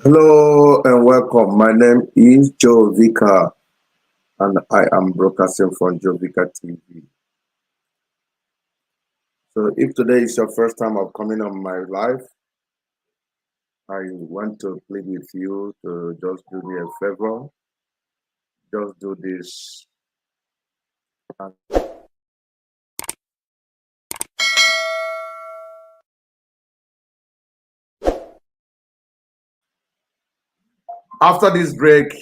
Hello and welcome. My name is Joe Vika and I am broadcasting from Joe Vika TV. So if today is your first time of coming on my live, I want to plead with you to just do me a favor. Just do this. After this break,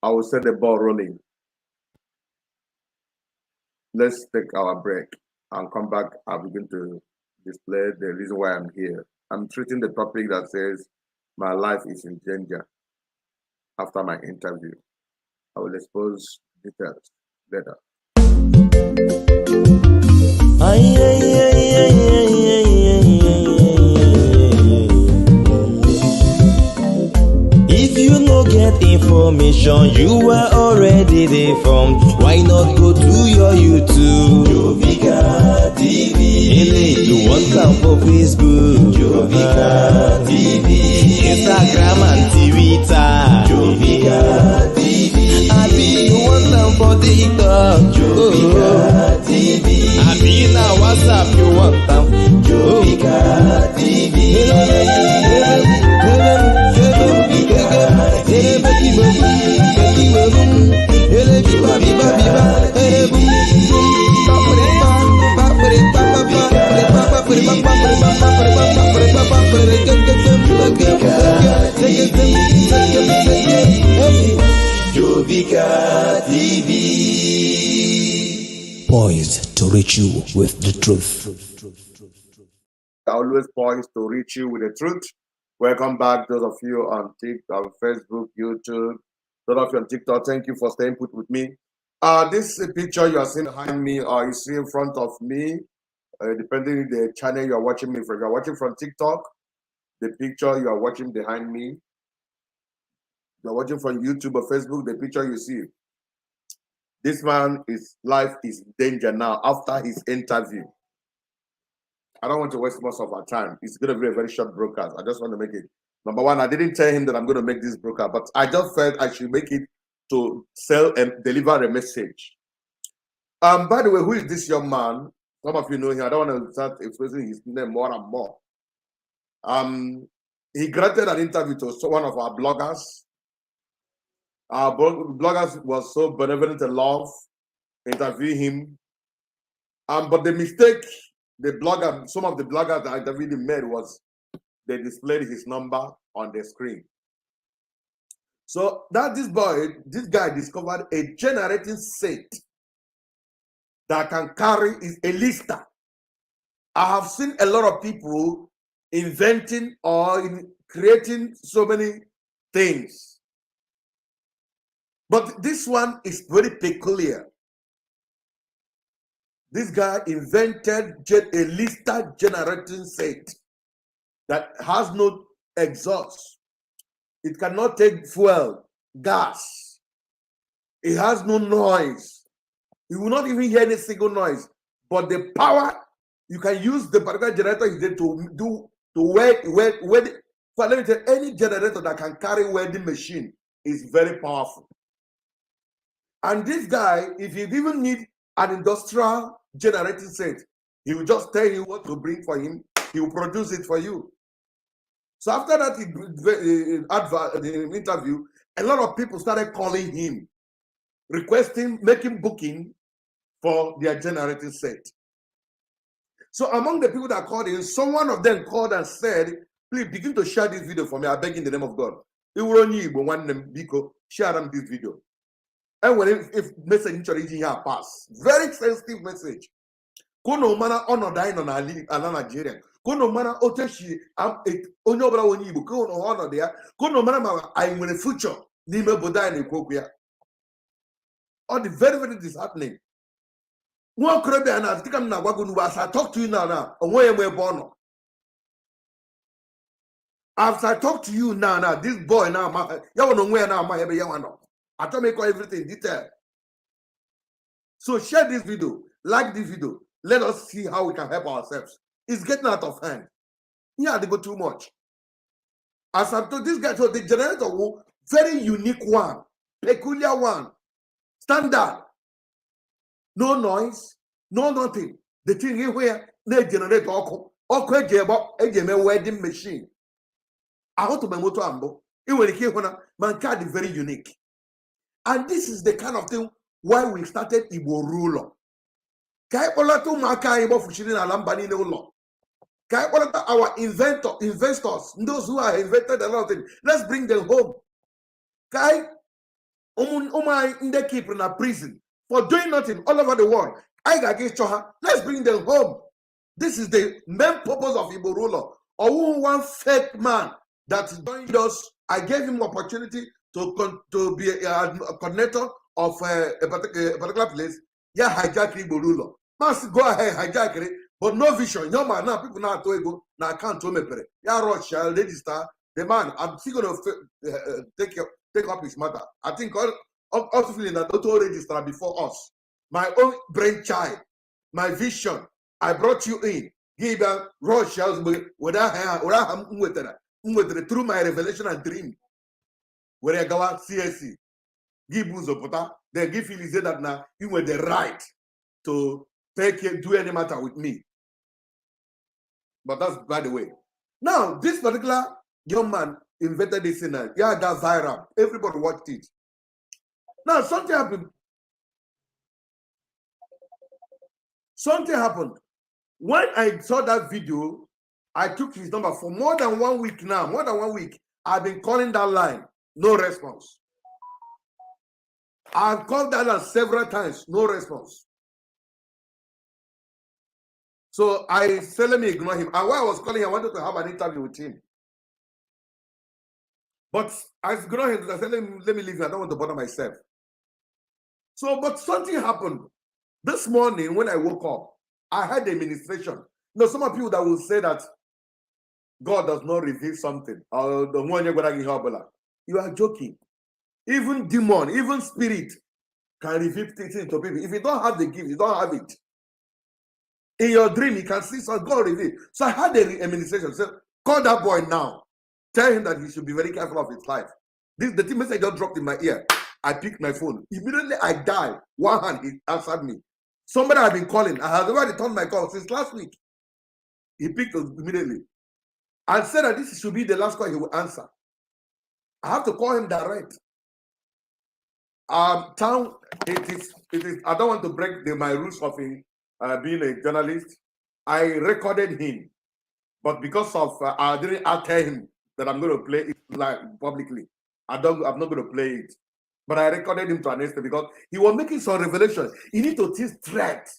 I will set the ball rolling. Let's take our break and come back. I'll begin to display the reason why I'm here. I'm treating the topic that says my life is in danger after my interview. I will expose details later. If you no get information, you are already deformed. Why not go to your YouTube? Jovika TV. You want some for Facebook? Jovika TV. Instagram and Twitter. Jovika TV. Abi you want some for TikTok? Jovika TV. Abi na WhatsApp you want them? Jovika TV. Jovika TV. Poised to reach you with the truth. Always poised to reach you with the truth. Welcome back, those of you on TikTok, Facebook, YouTube, those of you on TikTok. Thank you for staying put with me. This picture you are seeing behind me or you see in front of me, depending on the channel you are watching me from. If you are watching from TikTok, the picture you are watching behind me. If you are watching from YouTube or Facebook, the picture you see. This man, his life is in danger now after his interview. I don't want to waste most of our time. It's going to be a very short broadcast. I just want to make it. Number one, I didn't tell him that I'm going to make this broadcast, but I just felt I should make it to sell and deliver a message. By the way, who is this young man? Some of you know him. I don't want to start expressing his name more and more. He granted an interview to one of our bloggers. Our bloggers was so benevolent and love, interview him. But the mistake some of the bloggers that interviewed him made was they displayed his number on the screen. So this guy discovered a generating set that can carry is a lister. I have seen a lot of people inventing or creating so many things. But this one is very peculiar. This guy invented a lister generating set that has no exhaust. It cannot take fuel, gas. It has no noise. You will not even hear any single noise. But the power, you can use the particular generator to weld. But let me tell you, any generator that can carry welding machine is very powerful. And this guy, if you even need an industrial generating set, he will just tell you what to bring for him. He will produce it for you. So after that the interview, a lot of people started calling him, making booking for their generating set. So among the people that called in, one of them called and said, please begin to share this video for me. I beg in the name of God. Share them this video. And when if message here pass, very sensitive message. Kono mana ono dine on a Nigerian. Kono mana oteshi onye obara onye Igbo kono ono there. Kono mana ma I in the future n'ime boda na ekwokuya. All the very very disheartening. One crebe and I think I'm not going to as I talk to you now. After I talk to you now, this boy now, I tell me everything in detail. So share this video, like this video. Let us see how we can help ourselves. It's getting out of hand. Yeah, they go too much. As I told this guy, so the generator was very unique one, peculiar one, standard. No noise, no nothing. The thing is where they generate all wedding machine. I want to my motor ambo. It will keep man card is very unique. And this is the kind of thing why we started Igbo ruler. Kai Olato Maka Igbo Fushinin Alambani no law. Kai Olata our investors, those who are invented a lot of things. Let's bring them home. Kai Umai in the keep in a prison for doing nothing all over the world. I got Choha. Let's bring them home. This is the main purpose of Igbo ruler. Or one fake man that joined us. I gave him opportunity to be a coordinator of a particular place. Yeah, hijack Igbo ruler. Must go ahead, hijack it, but no vision. No man, now people now to go now can't to me. Yeah, Rothschild, register the man. I'm still gonna take up his matter. I think also feeling that auto register before us. My own brainchild, my vision. I brought you in. Give them Rothschild through my revelation and dream. Where I go out CSC, give Buzopota, then give Philly say that now you were the right to do any matter with me. But that's by the way. Now, this particular young man invented this in a yeah, got viral. Everybody watched it. Now, something happened. Something happened. When I saw that video, I took his number for more than 1 week now. More than 1 week. I've been calling that line. No response. I've called that line several times. No response. So I said, let me ignore him. And while I was calling, I wanted to have an interview with him. But I ignored him. I said, let me leave. I don't want to bother myself. So, but something happened. This morning when I woke up, I had a ministration. Some of people that will say that God does not reveal something. Or the one you're going to give. You are joking. Even demon, even spirit can reveal things to people. If you don't have the gift, you don't have it. In your dream, you can see some God reveal. So I had a administration. Said, call that boy now. Tell him that he should be very careful of his life. The thing message just dropped in my ear. I picked my phone. Immediately I died. One hand, he answered me. Somebody had been calling. I had already turned my call since last week. He picked us immediately. And said that this should be the last call he will answer. I have to call him direct. It is. I don't want to break my rules of being a journalist. I recorded him, but because of I didn't tell him that I'm going to play it like publicly. I'm not going to play it, but I recorded him to an extent because he was making some revelations. You need to teach threat.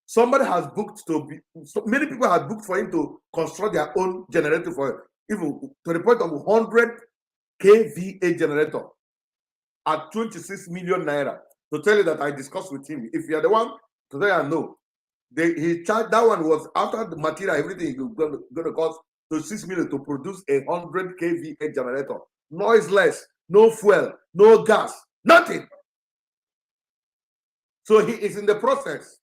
Somebody has booked many people have booked for him to construct their own generator for even to the point of 100 kVA generator at 26 million naira. To tell you that I discussed with him. If you're the one, today I know. He charged that one was after the material, everything going to cost to 6 million to produce 100 kVA generator. Noiseless, no fuel, no gas, nothing. So he is in the process.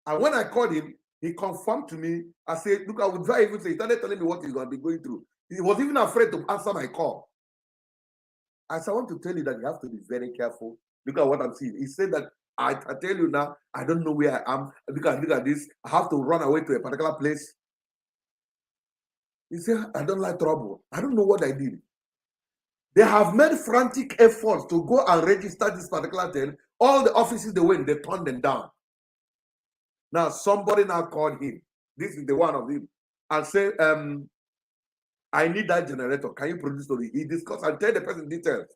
And when I called him, he confirmed to me. I said, look, I would try even say, he started telling me what he's going to be going through. He was even afraid to answer my call. I said, I want to tell you that you have to be very careful. Look at what I'm seeing. He said that I tell you now, I don't know where I am. Look at this. I have to run away to a particular place. He said, I don't like trouble. I don't know what I did. They have made frantic efforts to go and register this particular thing. All the offices they went, they turned them down. Now, somebody now called him. This is the one of him. And said, I need that generator. Can you produce it? He discussed and tell the person details.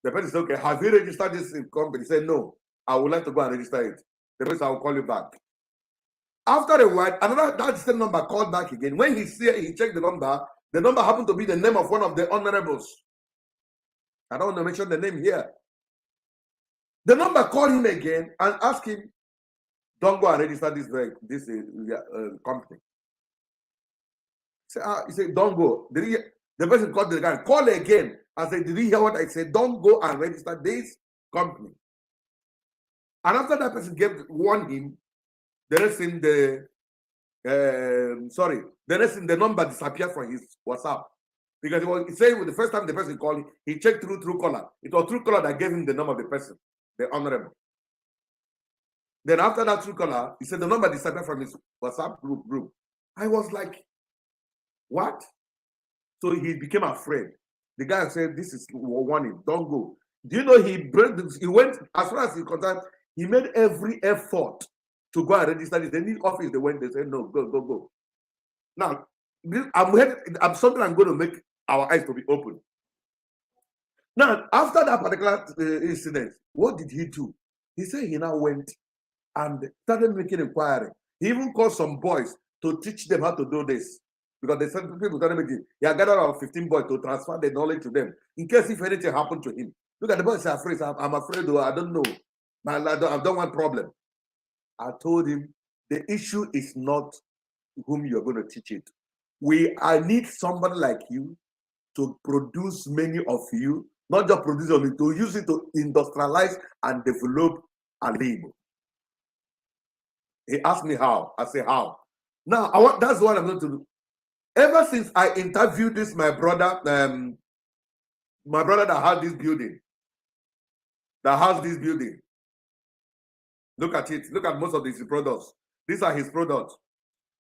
The person said, okay, have you registered this company? He said, no, I would like to go and register it. The person, I will call you back. After a while, that same number called back again. When he checked the number happened to be the name of one of the honorables. I don't want to mention the name here. The number called him again and asked him, don't go and register this company. He said, don't go. The person called the guy, call again and said, did you hear what I said? Don't go and register this company. And after that person warned him, the rest in sorry, the next thing, the number disappeared from his WhatsApp. Because he said the first time the person called, he checked through Truecaller. It was Truecaller that gave him the number of the person, the honorable. Then after that Truecaller, he said the number disappeared from his WhatsApp group. I was like, what? So he became afraid. The guy said, this is warning, don't go. Do you know he went, as far as he concerned, he made every effort to go and register this. They need office, they went, they said, no, go. Now, I'm something I'm going to make our eyes to be open. Now, after that particular incident, what did he do? He said he now went and started making inquiry. He even called some boys to teach them how to do this. Because they said people started making, he had gathered around 15 boys to transfer the knowledge to them in case if anything happened to him. Look at the boys are afraid. I'm afraid, though, I don't know. I don't want problem. I told him the issue is not whom you're going to teach it. I need somebody like you to produce many of you, not just produce only, to use it to industrialize and develop a label. He asked me how. I say how. Now that's what I'm going to do. Ever since I interviewed my brother that has this building, Look at it. Look at most of these products. These are his products.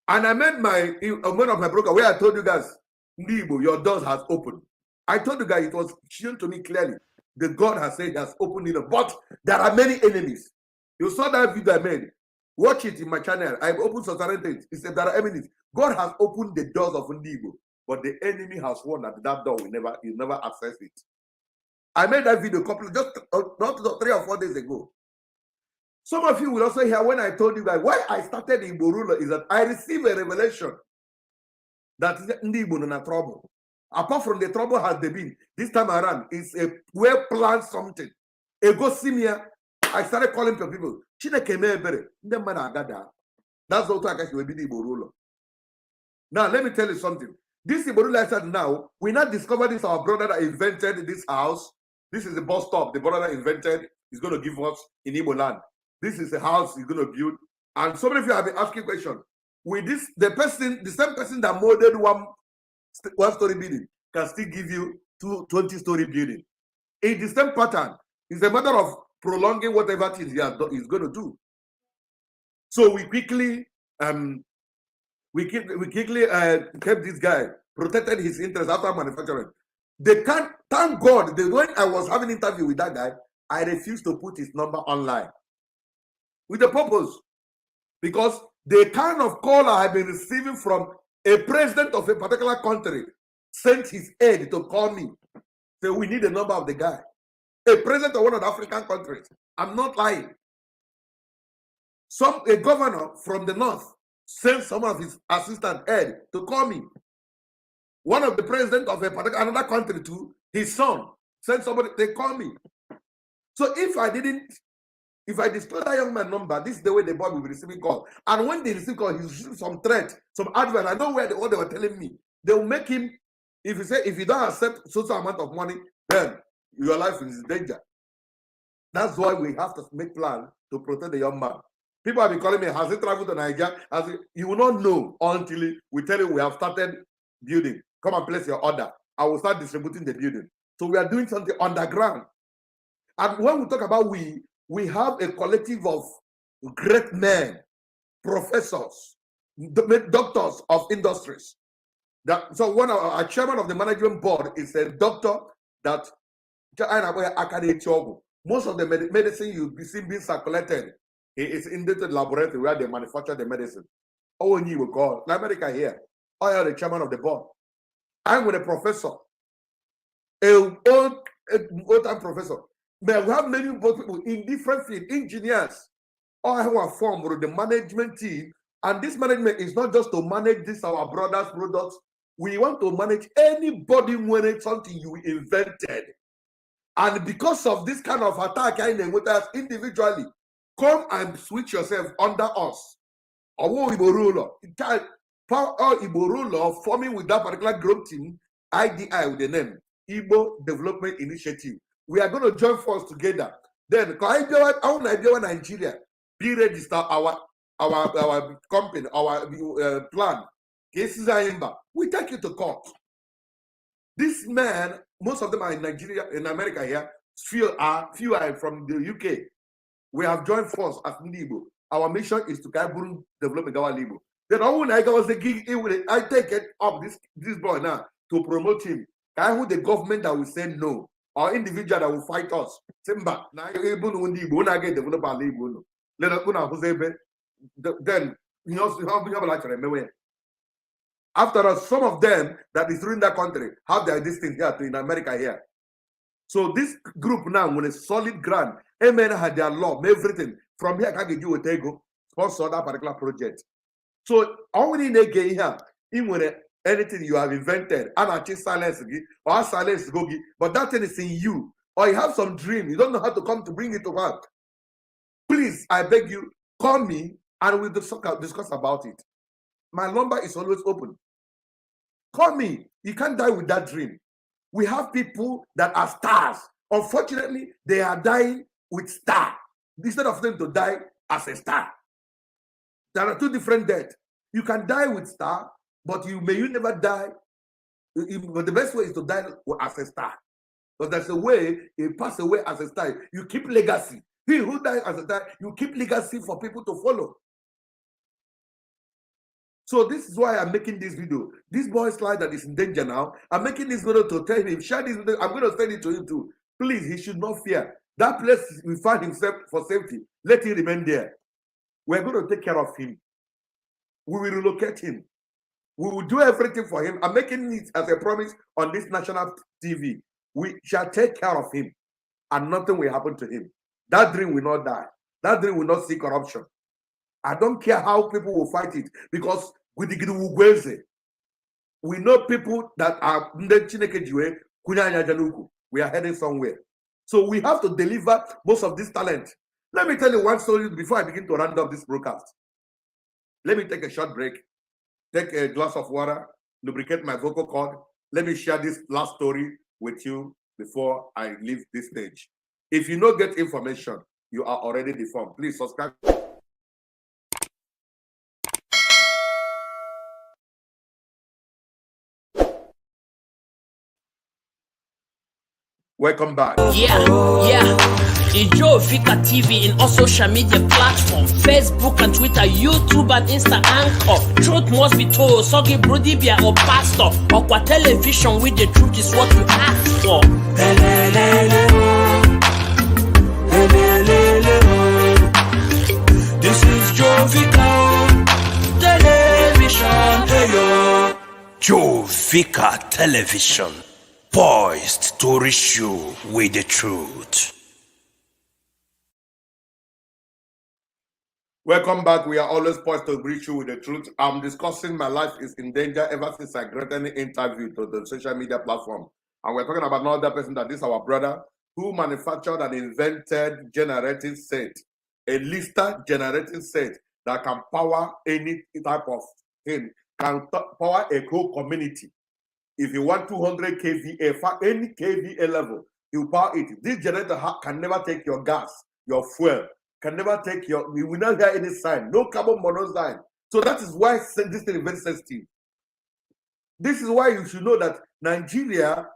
And I met one of my broker where I told you guys, Igbo, your doors has opened. I told you guys, it was shown to me clearly. The God has said has opened it, but there are many enemies. You saw that video I made. Watch it in my channel. I've opened some certain things. It said there are enemies. God has opened the doors of Igbo, but the enemy has sworn that door will never access it. I made that video just not 3 or 4 days ago. Some of you will also hear when I told you guys why I started Igbo ruler is that I received a revelation that Igbo in trouble. Apart from the trouble has they been, this time around, it's a well-planned something. Ego Simia, I started calling people. That's also I guess will be the Igbo ruler. Now, let me tell you something. This Igbo ruler I said now, we now discovered this our brother that invented this house. This is the bus stop. The brother that invented is going to give us in Igbo land. This is a house he's going to build. And so many of you have been asking questions. With this, the same person that molded one-story building can still give you 20-story building. In the same pattern, it's a matter of prolonging whatever things he's going to do. So we quickly kept this guy, protected his interest after manufacturing. They can't, thank God, when I was having an interview with that guy, I refused to put his number online. With the purpose, because the kind of call I have been receiving from a president of a particular country sent his aide to call me. Say, we need the number of the guy. A president of one of the African countries. I'm not lying. A governor from the north sent some of his assistant aide to call me. One of the president of another country too, his son sent somebody, they call me. So if I disclose that young man number, this is the way the boy will be receiving call. And when they receive call, he receive some threat, some advert. I know what they were telling me. They will make him, if you don't accept such amount of money, then your life is in danger. That's why we have to make plan to protect the young man. People have been calling me, has he traveled to Nigeria? You will not know until we tell you we have started building. Come and place your order. I will start distributing the building. So we are doing something underground. And when we talk about we have a collective of great men, professors, doctors of industries. So one of our chairman of the management board is a doctor that most of the medicine you see being circulated is in the laboratory where they manufacture the medicine. Oh, you will call in America here. I am the chairman of the board. I'm with a professor, an old-time professor. But we have many people in different fields, engineers, all who are formed with the management team. And this management is not just to manage this our brother's products. We want to manage anybody when something you invented. And because of this kind of attack, with us individually, come and switch yourself under us. Or Igbo ruler, Igbo ruler forming with that particular group team, IDI with the name Igbo Development Initiative. We are going to join force together. Then, Nigeria, be registered. our company, our plan, we take you to court. This man, most of them are in Nigeria, in America here. Few are from the UK. We have joined force as Igbo. Our mission is to develop our Igbo. Then when I was the gig, I take it up this boy now to promote him. I who the government that will say no, or individual that will fight us. Simba, now able to develop our Igbo. Let us go then you have like remember. After all, some of them that is in that country have their distance here in America here. So this group now, when a solid ground, amen, had their law, everything. From here, can get you a tego, sponsor that particular project. So all we need again here, even anything you have invented, and actually silence or silence go, but that thing is in you, or you have some dream, you don't know how to come to bring it to work. Please, I beg you, call me and we'll discuss about it. My number is always open. Call me. You can't die with that dream. We have people that are stars. Unfortunately, they are dying with star instead of them to die as a star. There are two different deaths. You can die with star, but you never die. But the best way is to die as a star. Because there's a way you pass away as a star. You keep legacy. He who dies as a star, you keep legacy for people to follow. So this is why I'm making this video. This boy's life that is in danger now, I'm making this video to tell him, share this video, I'm going to send it to him too. Please, he should not fear. That place we find himself for safety, let him remain there. We're going to take care of him. We will relocate him. We will do everything for him. I'm making it as a promise on this national TV. We shall take care of him and nothing will happen to him. That dream will not die. That dream will not see corruption. I don't care how people will fight it because we know people that are we are heading somewhere. So we have to deliver most of this talent. Let me tell you one story before I begin to round up this broadcast. Let me take a short break, take a glass of water, lubricate my vocal cord. Let me share this last story with you before I leave this stage. If you don't get information, you are already deformed. Please subscribe. Welcome back. Yeah. Enjoy Fika TV in all social media platforms, Facebook and Twitter, YouTube and Insta Anchor. Truth must be told, Sogi Brodibia or Pastor, or what television with the truth is what we ask for. This is Joe Fika Television. Joe Fika Television, poised to reach you with the truth. Welcome back. We are always poised to reach you with the truth. I'm discussing my life is in danger ever since I granted an interview to the social media platform. And we're talking about another person that is our brother who manufactured and invented generating set, a lister generating set that can power any type of thing, can power a whole community. If you want 200 kVA, for any kVA level, you power it. This generator can never take your gas, your fuel, can never take your, we will not hear any sign, no carbon monoxide. So that is why this thing is very sensitive. This is why you should know that Nigeria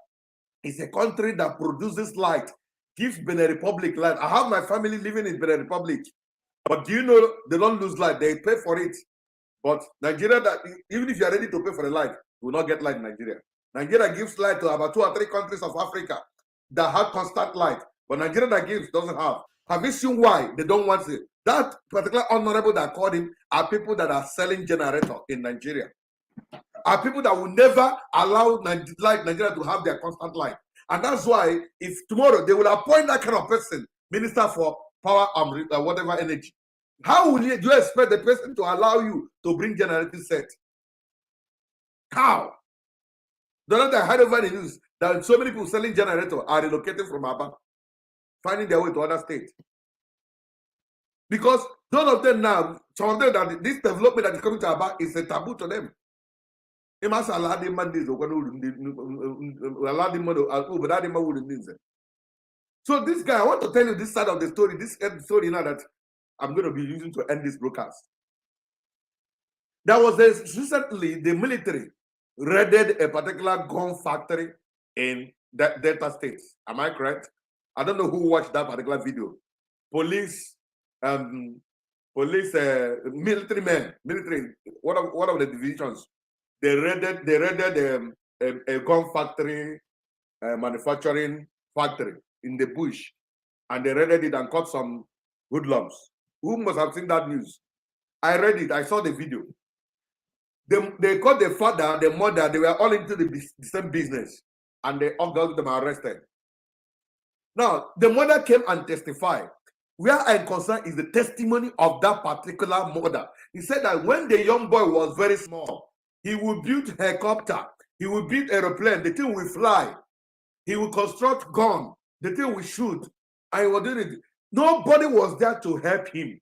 is a country that produces light, gives Benin Republic light. I have my family living in Benin Republic, but do you know they don't lose light, they pay for it. But Nigeria, that even if you are ready to pay for the light, you will not get light in Nigeria. Nigeria gives light to about 2 or 3 countries of Africa that have constant light, but Nigeria that gives doesn't have. Have you seen why they don't want it? That particular honorable that called him are people that are selling generator in Nigeria. Are people that will never allow Nigeria to have their constant light. And that's why if tomorrow they will appoint that kind of person, minister for power and whatever energy, how will you expect the person to allow you to bring generating set? How? The other I heard over the news that so many people selling generator are relocated from Aba, finding their way to other states. Because none of them now, some of them that this development that is coming to Aba is a taboo to them. So this guy, I want to tell you this side of the story, this story now that I'm going to be using to end this broadcast. There was recently the military raided a particular gun factory in that Delta State. Am I correct? I don't know who watched that particular video. Police, military men, one of the divisions, they raided a gun factory, manufacturing factory in the bush, and they raided it and caught some hoodlums. Who must have seen that news? I read it. I saw the video. They caught the father, the mother. They were all into the same business, and they all got them arrested. Now, the mother came and testified. Where I'm concerned is the testimony of that particular mother. He said that when the young boy was very small, he would build a helicopter, he would build aeroplane, the thing will fly. He would construct gun, the thing will shoot, and he was doing it. Nobody was there to help him.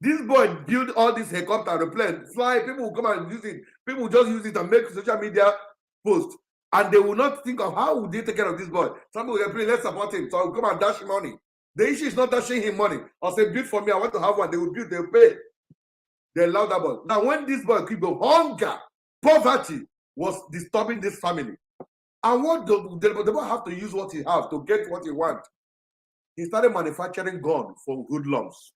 This boy built all this helicopter, aeroplane, fly, people will come and use it. People will just use it and make social media posts. And they will not think of how would they take care of this boy. Some people will say, let's support him. So I'll come and dash him money. The issue is not dashing him money. I'll say, build for me, I want to have one. They will build, they'll pay. They allow that boy. Now, when this boy keep going, hunger, poverty was disturbing this family. And what the boy have to use what he have to get what he want. He started manufacturing gun for hoodlums.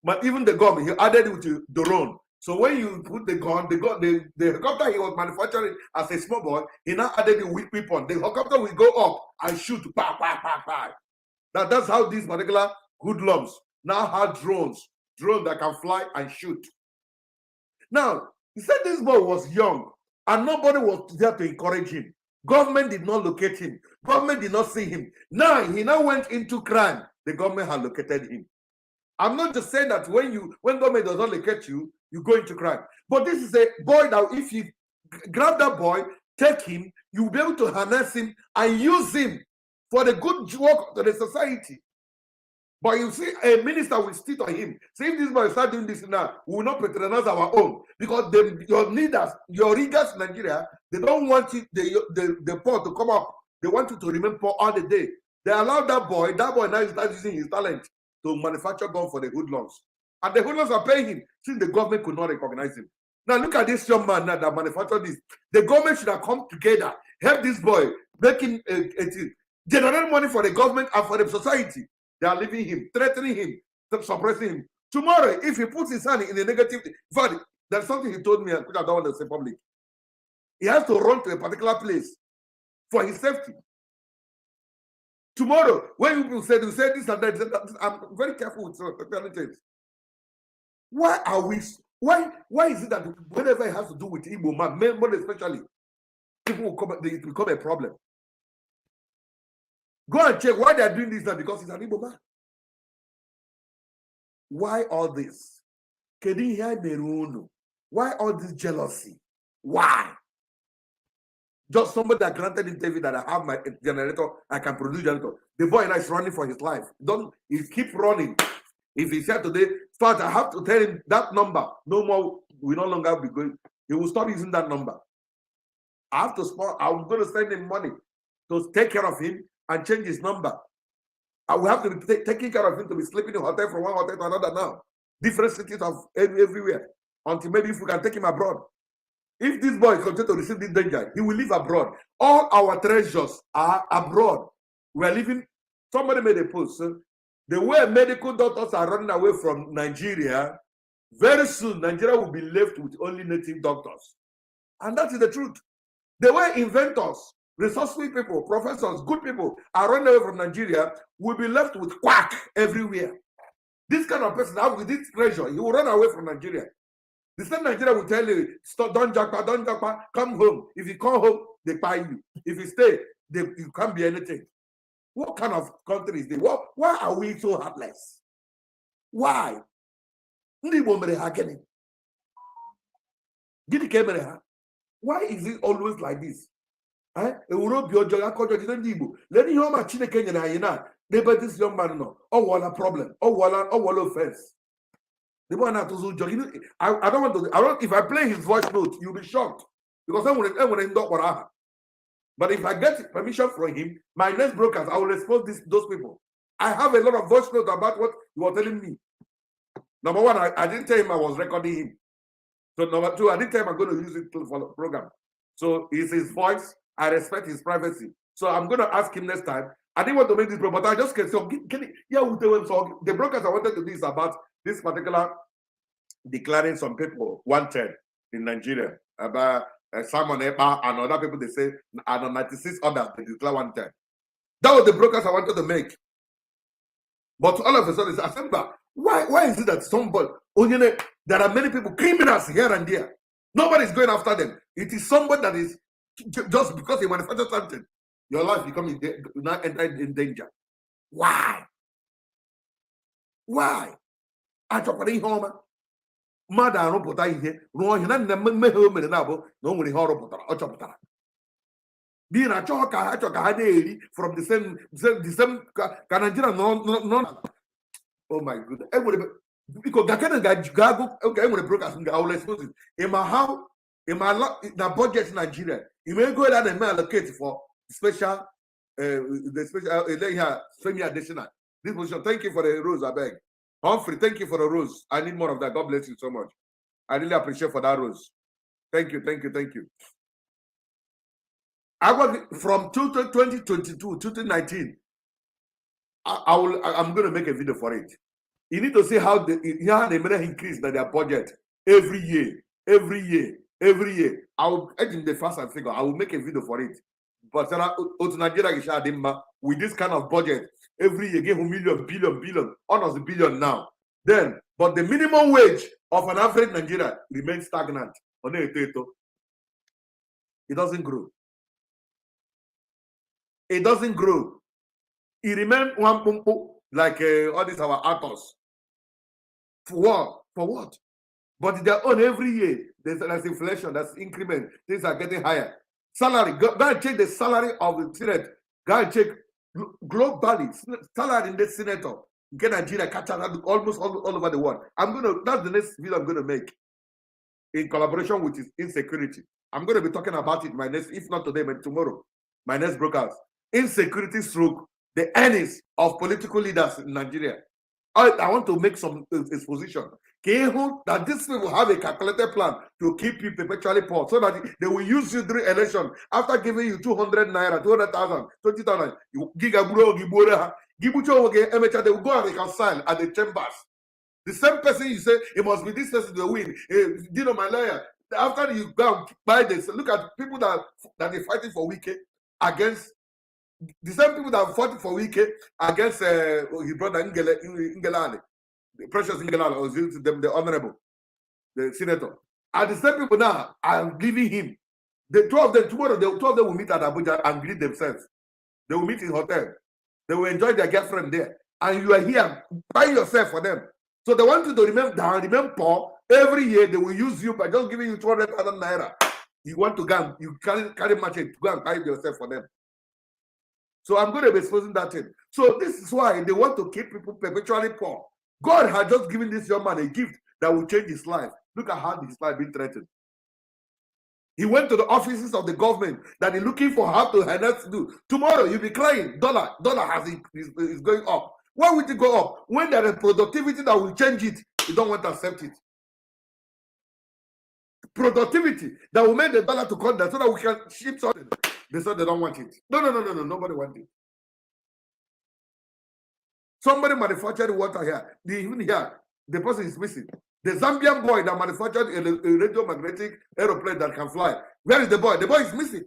But even the gun, he added it to drone. So when you put the gun, the helicopter he was manufacturing as a small boy, he now added the weapon. The helicopter will go up and shoot. Pa, pa, pa, pa. Now that's how these particular hoodlums now have drones that can fly and shoot. Now, he said this boy was young and nobody was there to encourage him. Government did not locate him. Government did not see him. Now, he now went into crime. The government had located him. I'm not just saying that when government does not locate you, you go into crime. But this is a boy that if you grab that boy, take him, you'll be able to harness him and use him for the good work of the society. But you see, a minister will sit on him. See, if this boy start doing this now, we will not patronize our own. Because your leaders, your leaders in Nigeria, they don't want the poor to come up. They want you to remain poor all the day. They allow that boy now starts using his talent to manufacture gun for the hoodlums. And the hoodlums are paying him since the government could not recognize him. Now look at this young man now that manufactured this. The government should have come together, help this boy, making generate money for the government and for the society. They are leaving him, threatening him, suppressing him. Tomorrow, if he puts his hand in the negative, in fact, there's something he told me, which I don't want to say public. He has to run to a particular place for his safety. Tomorrow, when people say this and that, I'm very careful with certain things. Why is it that whenever it has to do with Igbo man, men especially, people will it become a problem? Go and check why they are doing this now, because it's an Igbo man. Why all this? Why all this jealousy? Why? Just somebody that granted interview that I have my generator, I can produce generator. The boy now is running for his life. He keep running. If he said today, start, I have to tell him that number. No more, we no longer be going. He will stop using that number. I have to spot, I'm going to send him money to take care of him and change his number. I will have to be taking care of him to be sleeping in a hotel from one hotel to another now. Different cities of everywhere. Until maybe if we can take him abroad. If this boy continues to receive this danger, he will live abroad. All our treasures are abroad. We are living. Somebody made a post. The way medical doctors are running away from Nigeria, very soon Nigeria will be left with only native doctors. And that is the truth. The way inventors, resourceful people, professors, good people are running away from Nigeria, will be left with quack everywhere. This kind of person, with this treasure, he will run away from Nigeria. The same Nigeria will tell you, stop, don't japa, come home. If you come home, they buy you. If you stay, you can't be anything. What kind of country is this? Why are we so heartless? Why? Why is it always like this? Let me hear my Chineke na this young man no. Oh, what a problem. Oh, what offense. The boy not to joke. I don't want to. If I play his voice note, you'll be shocked because everyone end up what I have. But if I get permission from him, my next broadcast, I will expose those people. I have a lot of voice notes about what you were telling me. Number one, I didn't tell him I was recording him. So number two, at this time I'm going to use it for the program. So it's his voice. I respect his privacy. So I'm going to ask him next time. I didn't want to make this program, but I just can so yeah, so the brokers I wanted to do is about this particular declaring some people wanted in Nigeria about Simon Epa and other people. They say and on 96 others they declare wanted. That was the brokers I wanted to make. But all of a sudden, I said, why is it that somebody, there are many people, criminals here and there. Nobody's going after them. It is somebody that is just because he manufactured something, your life becomes now entered in danger. Why? Why? I talk about home. Mother arụpụta ihe rụọ ihe na mmehie o mere na-abụ na o nwere ihe ọ rụpụtara ọ chọpụtara bi na achọghọ ka ha chọ ka ha na-eri from the same ka Nigeria nọ. Oh my goodness. Because enwere brokers I will expose it. In the budget in Nigeria, you may go there and allocate for special semi-additional. This position. Thank you for the rose, I beg. Humphrey, thank you for the rose. I need more of that. God bless you so much. I really appreciate for that rose. Thank you. I work from 2022 to 2019. I'm going to make a video for it. You need to see how they increase their budget every year. I will edit the fast and figure. I will make a video for it. But with this kind of budget, every year give billion, almost a billion now. Then, but the minimum wage of an average Nigerian remains stagnant. It doesn't grow. It doesn't grow. It remains one pump like all these our actors. For what? But they're on every year. There's inflation, there's increment. Things are getting higher. Salary. Go and check the salary of the Senate. Go and check globally. Salary in the senator. Get Nigeria, catch almost all over the world. That's the next video I'm going to make in collaboration with his insecurity. I'm going to be talking about it my next, if not today, but tomorrow. My next broadcast. Insecurity stroke the earnings of political leaders in Nigeria. I want to make some exposition. That these people have a calculated plan to keep you perpetually poor so that they will use you during election. After giving you 200 naira, 200,000, 20,000, they will go and reconcile at the chambers. The same person you say, it must be this person to win. My lawyer. After you go and buy this, look at people that are fighting for Wike against the same people that fought for Wike against his brother Nger, the precious Nger, or the honorable, the senator. And the same people now are leaving him. The two of them tomorrow, the two of them will meet at Abuja and greet themselves. They will meet in hotel. They will enjoy their girlfriend there. And you are here, buy yourself for them. So they want you to remain poor. Every year they will use you by just giving you 200,000 naira. You want to go, you carry machine to go and buy yourself for them. So I'm going to be exposing that thing. So this is why they want to keep people perpetually poor. God had just given this young man a gift that will change his life. Look at how his life been threatened. He went to the offices of the government that he's looking for how to do. Tomorrow you'll be crying. Dollar is going up. Why would it go up? When there is productivity that will change it, you don't want to accept it. Productivity that will make the dollar to come down so that we can ship something. They said they don't want it. No. Nobody wants it. Somebody manufactured water here. Even here, the person is missing. The Zambian boy that manufactured a radiomagnetic aeroplane that can fly. Where is the boy? The boy is missing.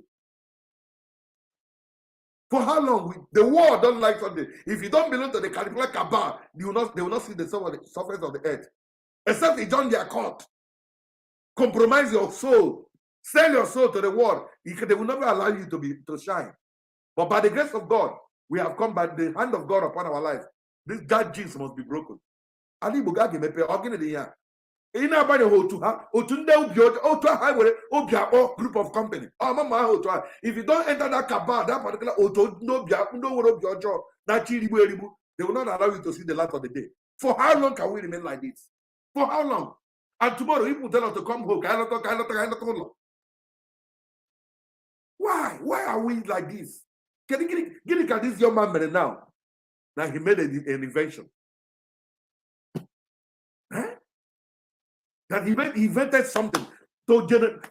For how long? The world don't like something. If you don't belong to the Caterpillar cabal, they will not see the surface of the earth. Except you join their court. Compromise your soul. Sell your soul to the world. They will never allow you to shine. But by the grace of God, we have come by the hand of God upon our life. This God genes must be broken. Ali Bugagi mepe organize ya. Ina banye otu ha, otu nde otu ha were obi akpọ group of company. Mama otu ha. If you don't enter that cabal, that particular otu no were obi ọjọọ na chi rigbu erigbu, they will not allow you to see the light of the day. For how long can we remain like this? For how long? And tomorrow, people tell us to come home. Why? Why are we like this? Can you look at this young man now? Now he made an invention. Huh? that he invented something to generate.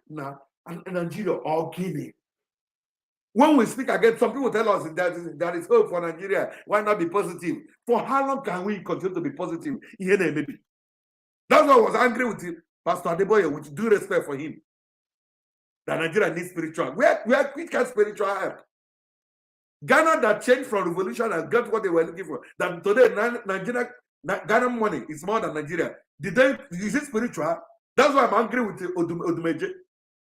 Now, and Nigeria or Guinea. When we speak again, some people tell us that there is hope for Nigeria. Why not be positive? For how long can we continue to be positive? That's why I was angry with him, Pastor Adeboye, with due respect for him. That Nigeria needs spiritual. Which kind of spiritual help? Ghana that changed from revolution and got what they were looking for. That today Nigeria, Ghana money is more than Nigeria. Is it spiritual? That's why I'm angry with Odumeje.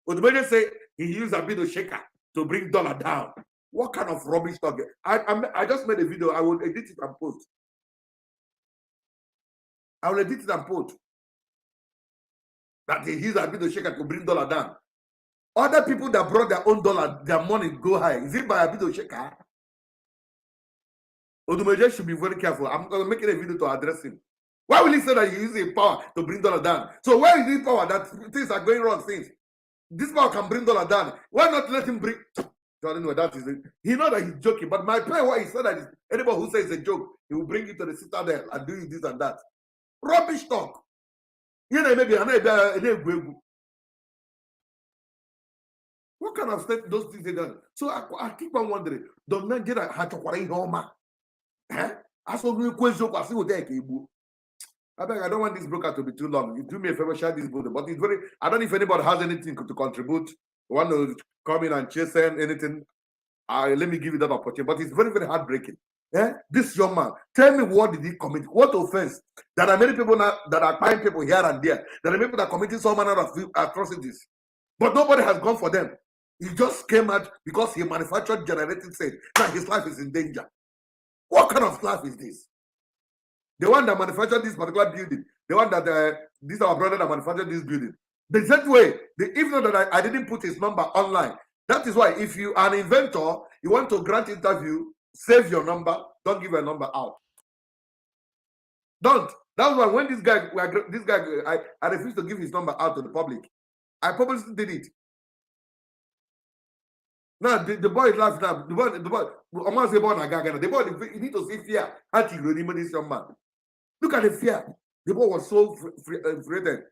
Odumeje say he used a bit of shaker to bring dollar down. What kind of rubbish talk? I just made a video. I will edit it and post. I will edit it and post. That he used a bit of shaker to bring dollar down. Other people that brought their own dollar, their money go high. Is it by a bit of shaker? Odumeje should be very careful. I'm going to make a video to address him. Why will he say that he uses power to bring dollar down? So where is this power that things are going wrong? Things this power can bring dollar down. Why not let him bring? Anyway, that is it. He know that he's joking, but my point why he said that is anybody who says a joke, he will bring you to the citadel and do this and that. Rubbish talk. You know, maybe what kind of state those things they done? So I keep on wondering, does Nigeria have to worry home? I beg, I don't want this broker to be too long. You do me a favor, share this book. But it's very, I don't know if anybody has anything to contribute. Want to come in and chase anything. Let me give you that opportunity. But it's very, very heartbreaking. This young man, tell me what did he commit? What offense? There are many people now that are buying people here and there. There are people that are committing some manner of atrocities. But nobody has gone for them. He just came out because he manufactured generating sales. Now his life is in danger. What kind of life is this? The one that manufactured this particular building, the one that this our brother that manufactured this building. The same way, even though that I didn't put his number online, that is why if you are an inventor, you want to grant interview, save your number, don't give your number out. Don't. That's why when this guy, I refused to give his number out to the public. I purposely did it. Now the boy is laughing now. The boy, almost the boy, you need to see fear. This young man. Look at the fear. The boy was so frightened.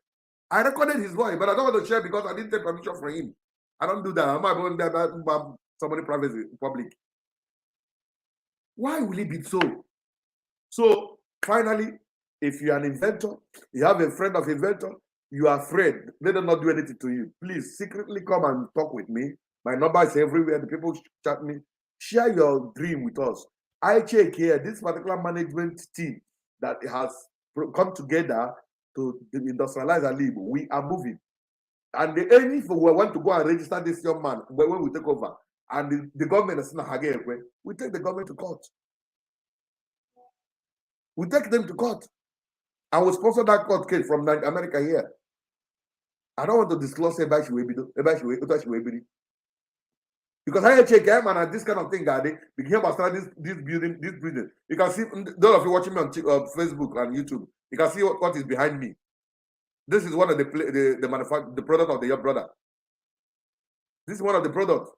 I recorded his voice, but I don't want to share because I didn't take permission from him. I don't do that. I'm not going to somebody privacy in public. Why will it be so? So finally, if you're an inventor, you have a friend of inventor, you are afraid, let them not do anything to you. Please secretly come and talk with me. My number is everywhere. The people chat me. Share your dream with us. I check here this particular management team that has come together to industrialize and live. We are moving. And if we want to go and register this young man when we take over, and the government is not again, we take the government to court. We take them to court. I will sponsor that court case from America here. I don't want to disclose about because I check him and this kind of thing that they became about this building. You can see those of you watching me on Facebook and YouTube. You can see what is behind me. This is one of the product of the your brother. This is one of the products.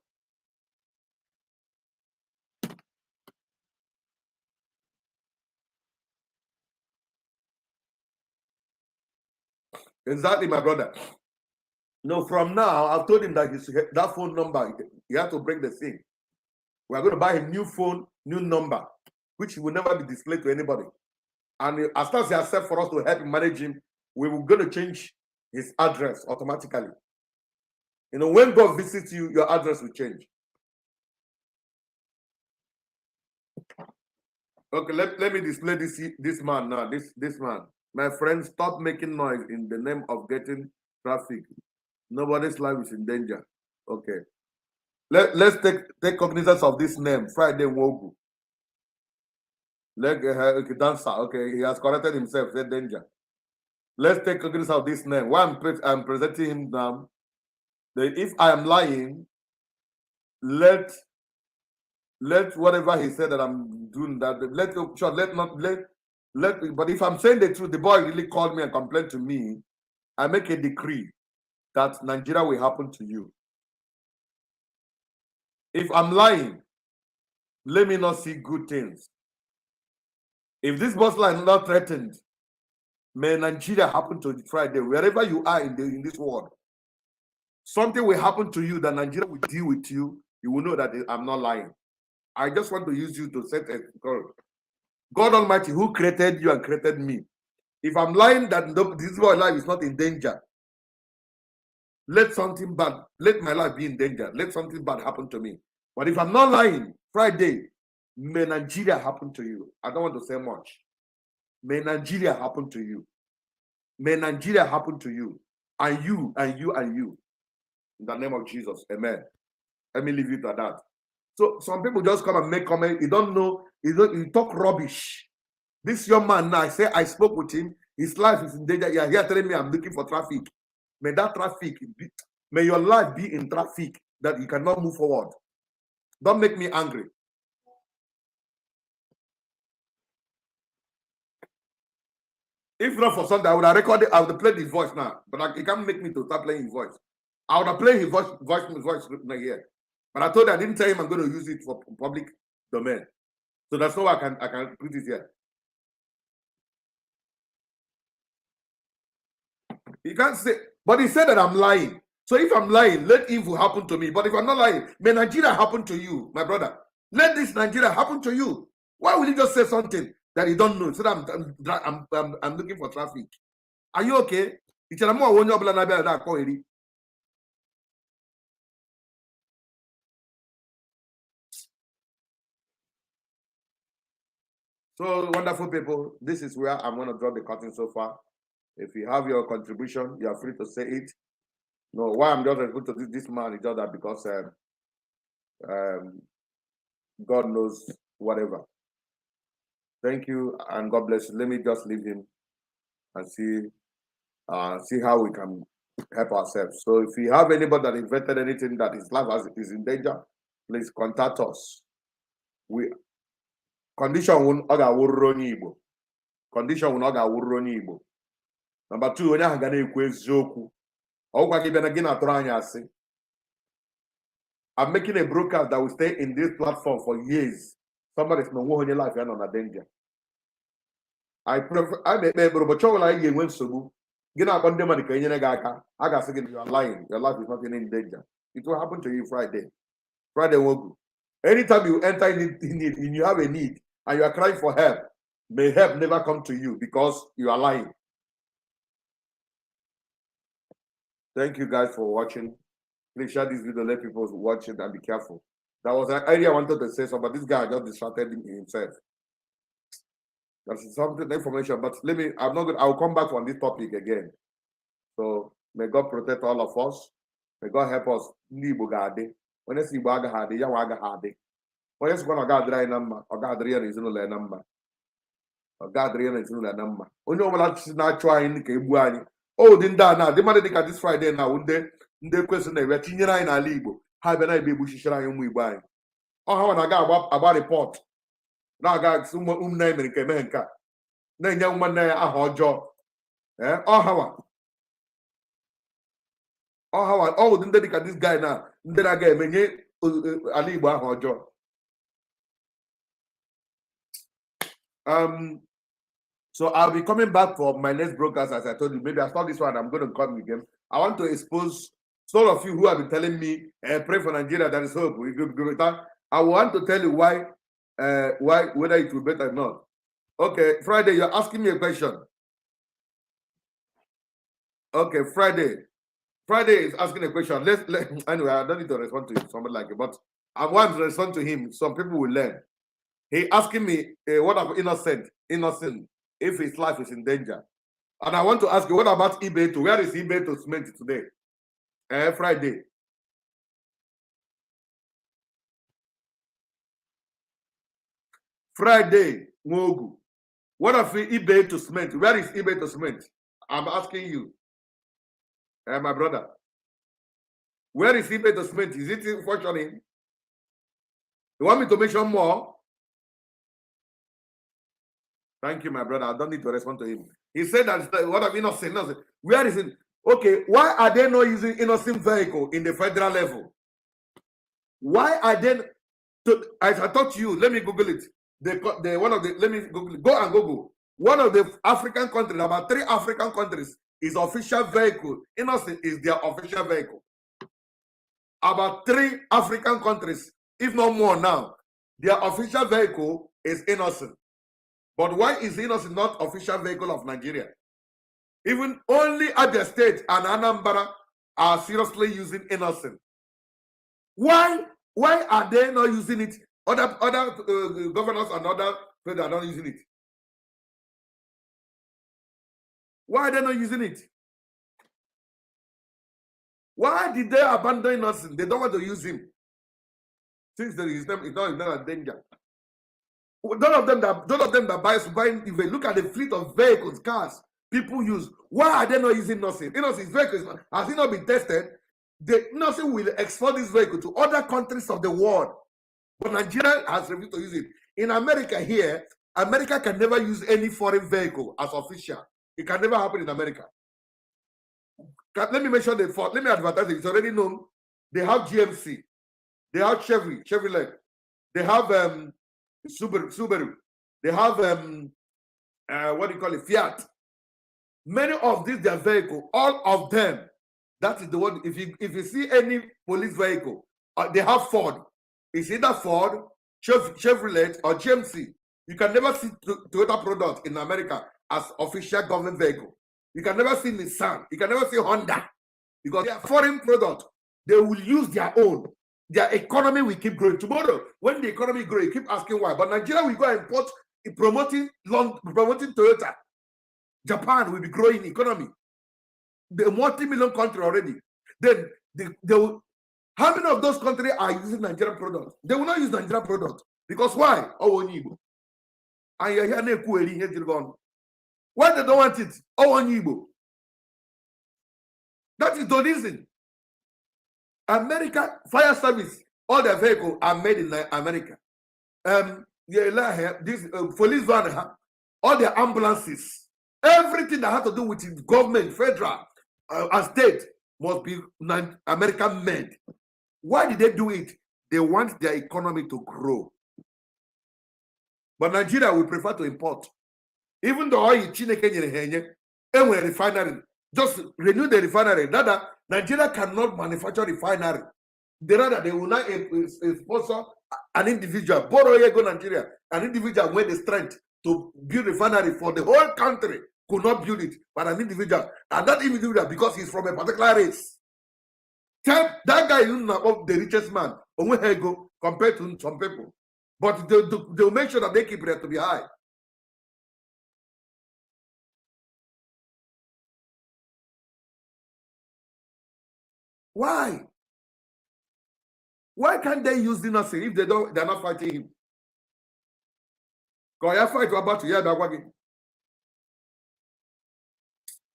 Exactly, my brother. No, from now, I've told him that that phone number, he has to break the thing. We are going to buy a new phone, new number, which will never be displayed to anybody. And as long as he accepts for us to help him manage him, we will going to change his address automatically. You know, when God visits you, your address will change. Okay, let me display this man now. This man. My friend, stop making noise in the name of getting traffic. Nobody's life is in danger. Okay. Let's take cognizance of this name. Friday Wogu. Dancer. Okay, he has corrected himself. Said danger. Let's take cognizance of this name. Why I'm presenting him now. If I am lying, let whatever he said that I'm doing that. But if I'm saying the truth, the boy really called me and complained to me. I make a decree that Nigeria will happen to you. If I'm lying, let me not see good things. If this bus line is not threatened, May Nigeria happen to Friday. Wherever you are in this world, something will happen to you that Nigeria will deal with you. You will know that I'm not lying. I just want to use you to set a goal. God Almighty, who created you and created me. If I'm lying that this world life is not in danger, let something bad, let my life be in danger. Let something bad happen to me. But if I'm not lying, Friday, may Nigeria happen to you. I don't want to say much. May Nigeria happen to you. May Nigeria happen to you. And you, and you, and you. In the name of Jesus. Amen. Let me leave you to that. So some people just come and make comment. You don't know, you talk rubbish. This young man now, I spoke with him. His life is in danger. You're here telling me I'm looking for traffic. May that traffic be, may your life be in traffic that you cannot move forward. Don't make me angry. If not for something, I would have recorded, I would have played his voice now. But he can't make me to start playing his voice. I would have played his voice here. But I told you, I didn't tell him I'm going to use it for public domain. So that's no way I can put it here. He can't say, but he said that I'm lying. So if I'm lying, let evil happen to me. But if I'm not lying, may Nigeria happen to you, my brother. Let this Nigeria happen to you. Why will you just say something that you don't know? So that I'm looking for traffic. Are you okay? So wonderful people, this is where I'm going to draw the curtain so far. If you have your contribution, you are free to say it. No, why I'm just referring to this man is just that because God knows whatever. Thank you and God bless you. Let me just leave him and see how we can help ourselves. So if you have anybody that invented anything that his life is in danger, please contact us. Condition will not Igbo. Condition will not Igbo. Number 2, onye ahụ ga na-ekwu eziokwu. Ọgwa gị bịa na gị na-atụrụ anyị asị. I'm making a broadcast that will stay in this platform for years. Somebody's no one in your life, you're not in danger. I may be able to show like you went so. Get up on the money, you are lying. Your life is not in danger. It will happen to you Friday. Friday won't go. Anytime you enter in need and you have a need and you are crying for help, may help never come to you because you are lying. Thank you guys for watching. Please share this video, let people watch it and be careful. That was an idea I wanted to say something, but this guy just distracted himself. That's something information, but I'll come back on this topic again. So may God protect all of us. May God help us. When I see Baga Hadi, Yawaga Hadi. When it's going to God dry number, or God real is no number. Or God real is no number. Only one not trying to Kebuani. Oh, didn't now. The money they this Friday now, would they? The question they were in Igbo. How can I be Bushishara we buy? Oh, how I got about report. Now I got some name in Kemenka. Then young man there, a hot job. Eh? Oh, how? Oh, how? Oh, didn't they this guy now? Then I get me Aliba a hot job. So I'll be coming back for my next broadcast, as I told you. Maybe I start this one. I'm going to come again. I want to expose some of you who have been telling me, pray for Nigeria, there is hope. I want to tell you why, whether it will be better or not. Okay, Friday, you're asking me a question. Okay, Friday. Friday is asking a question. Anyway, I don't need to respond to somebody like it, but I want to respond to him. Some people will learn. He asking me, what about innocent, if his life is in danger? And I want to ask you, what about eBay to? Where is eBay to cement today? Friday. Friday, Mogu. What of eBay to cement? Where is eBay to cement? I'm asking you, my brother. Where is eBay to cement? Is it functioning? You want me to mention more? Thank you, my brother. I don't need to respond to him. He said that what of innocent? Where is it? Okay, why are they not using innocent vehicle in the federal level? Why are they? As I talked to you, let me Google it. Let me Google it. Go and Google. One of the African countries, about 3 African countries, is official vehicle. Innocent is their official vehicle. About 3 African countries, if not more now, their official vehicle is Innocent. But why is Innocent not official vehicle of Nigeria? Even only Abia State and Anambra are seriously using Innocent. Why are they not using it? Other governors and other people are not using it. Why are they not using it? Why did they abandon Innocent? They don't want to use him. Since there is them, it's not a danger. None of them that buying, if they look at the fleet of vehicles, cars, people use. Why are they not using Innocent? Innocent's vehicle has it not been tested? Innocent will export this vehicle to other countries of the world. But Nigeria has refused to use it. In America here, America can never use any foreign vehicle as official. It can never happen in America. Let me mention let me advertise it. It's already known. They have GMC. They have Chevrolet. They have Subaru. They have what do you call it? Fiat. Many of these their vehicles, all of them. That is the one. If you see any police vehicle, they have Ford. It's either Ford, Chevrolet, or GMC. You can never see Toyota product in America as official government vehicle. You can never see Nissan. You can never see Honda because they are foreign product. They will use their own. Their economy will keep growing. Tomorrow, when the economy grows, you keep asking why. But Nigeria will go and import, promoting Toyota. Japan will be growing economy. The multi-million country already. Then they will. How many of those countries are using Nigerian products? They will not use Nigerian products because why? Oh, Igbo. And you're here. Why they don't want it? Oh, Igbo. That is the reason. America fire service, all their vehicles are made in America. This police van, all their ambulances, everything that has to do with government, federal, and state must be American made. Why did they do it? They want their economy to grow. But Nigeria will prefer to import. Even though a refinery, just renew the refinery. Nigeria cannot manufacture refinery. They will not sponsor an individual, borrow go Nigeria, an individual with the strength to build refinery for the whole country could not build it, but an individual, and that individual because he's from a particular race. Tell that guy is not the richest man compared to some people, but they'll make sure that they keep it to be high. Why? Why can't they use Innocent if they're not fighting him? Fight about to hear that.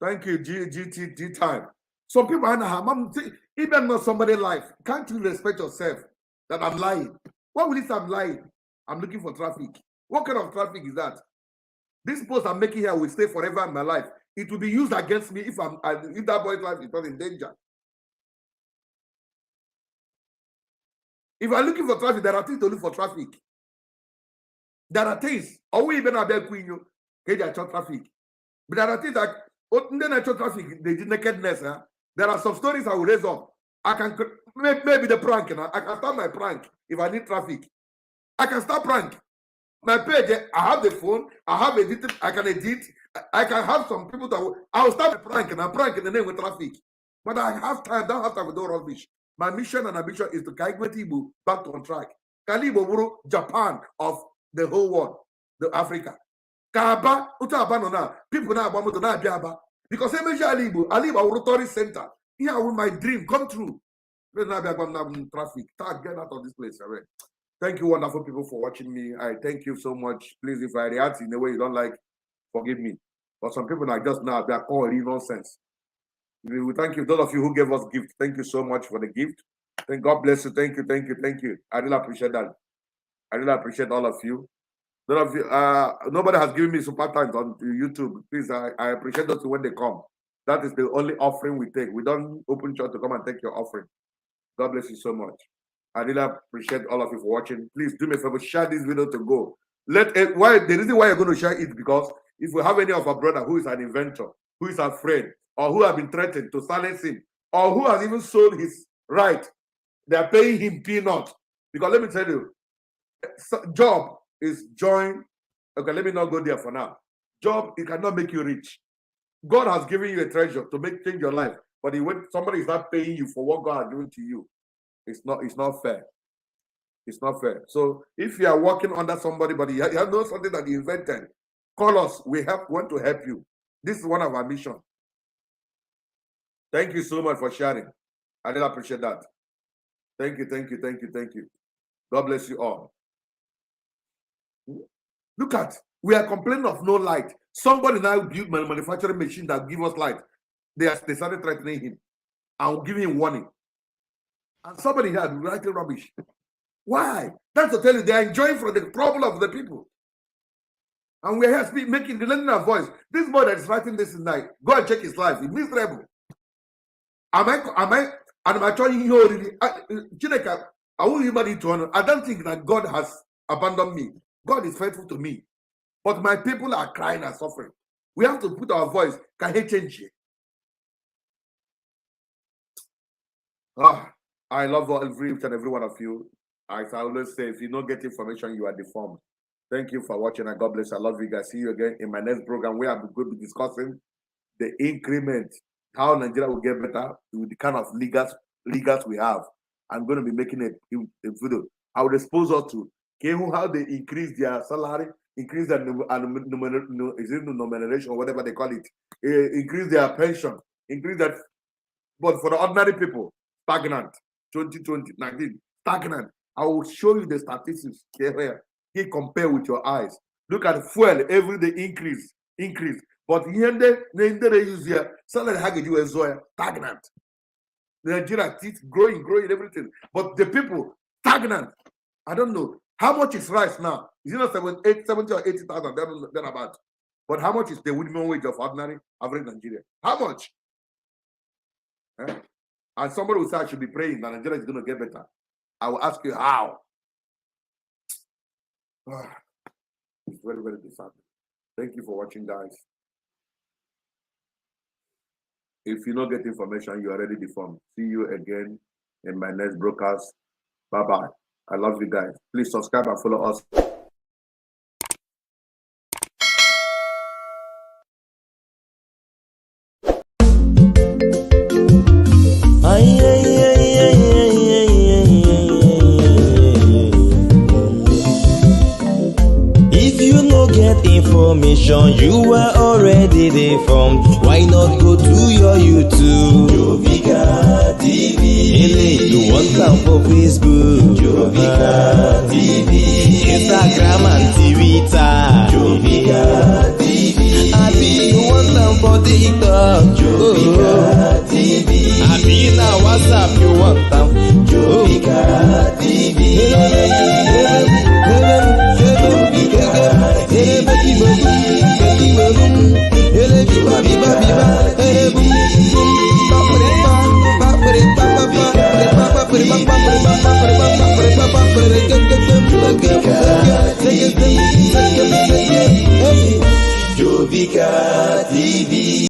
Thank you, GT time. Some people are even not somebody's life. Can't you respect yourself that I'm lying? What will it say I'm lying? I'm looking for traffic. What kind of traffic is that? This post I'm making here will stay forever in my life. It will be used against me if that boy's life is not in danger. If I'm looking for traffic, there are things to look for traffic. There are things. Or we even have queen you traffic. But there are things like natural traffic, the nakedness. There are some stories I will raise up. I can maybe the prank. I can start my prank if I need traffic. I can start prank. My page, I have the phone, I have edited, I can edit, I can have some people that I will start a prank and I prank in the name with traffic. But I have time, don't have time to do rubbish. My mission and ambition is to carry Igbo back on track. Kalibo Japan of the whole world, the Africa. Kaba, Uta people now want to Biaba. Because I live a tourist center. Here will my dream come true. Traffic. Get out of this place. Thank you, wonderful people, for watching me. I thank you so much. Please, if I react in a way you don't like, forgive me. But some people are just now, they are calling nonsense. We thank you, those of you who gave us gift. Thank you so much for the gift. Thank God bless you. Thank you, thank you, thank you. I really appreciate that. I really appreciate all of you. None of you, nobody has given me super thanks on YouTube. Please, I appreciate those when they come. That is the only offering we take. We don't open church to come and take your offering. God bless you so much. I really appreciate all of you for watching. Please do me a favor, share this video to go. The reason why you're going to share it because if we have any of our brother who is an inventor, who is afraid, or who have been threatened to silence him, or who has even sold his right, they are paying him peanuts. Because let me tell you, job is join. Okay, let me not go there for now. Job, it cannot make you rich. God has given you a treasure to change your life, but when somebody is not paying you for what God has given to you, it's not fair. It's not fair. So if you are working under somebody, but you have know something that you invented, call us. We want to help you. This is one of our mission. Thank you so much for sharing. I really appreciate that. Thank you. God bless you all. Look at, we are complaining of no light. Somebody now built a manufacturing machine that give us light. They started threatening him and giving him warning. And somebody had writing rubbish. Why? That's to tell you they are enjoying from the problem of the people. And we're here making the lending our voice. This boy that is writing this tonight, go and check his life. He's miserable. Am I telling you already? I don't think that God has abandoned me. God is faithful to me. But my people are crying and suffering. We have to put our voice. Can he change it? I love each and every one of you. As I always say, if you don't get information, you are deformed. Thank you for watching, and God bless you. I love you guys. See you again in my next program where I'm going to be discussing the increment, how Nigeria will get better with the kind of legals we have. I'm going to be making a video. I will expose us to how they increase their salary, increase their nomination or whatever they call it, increase their pension, increase that. But for the ordinary people, stagnant. 2019, stagnant. I will show you the statistics here. You compare with your eyes. Look at fuel every day increase. But here they use their salary stagnant. Nigeria is growing everything. But the people stagnant. I don't know. How much is rice now? Is it not 70 or 80,000? They're about. But how much is the minimum wage of ordinary average Nigeria? How much? And somebody will say I should be praying that Nigeria is going to get better. I will ask you how. It's very, very disheartening. Thank you for watching, guys. If you don't get information, you are already deformed. See you again in my next broadcast. Bye-bye. I love you guys. Please subscribe and follow us. If you no get information, you are already deformed. Why not go to your YouTube? Jovika TV. You want time for Facebook? Jovika TV. Instagram and Twitter? Jovika TV. Abi, you want time for TikTok? Jovika TV. Abi, na WhatsApp you want time? Jovika TV. Jovika TV.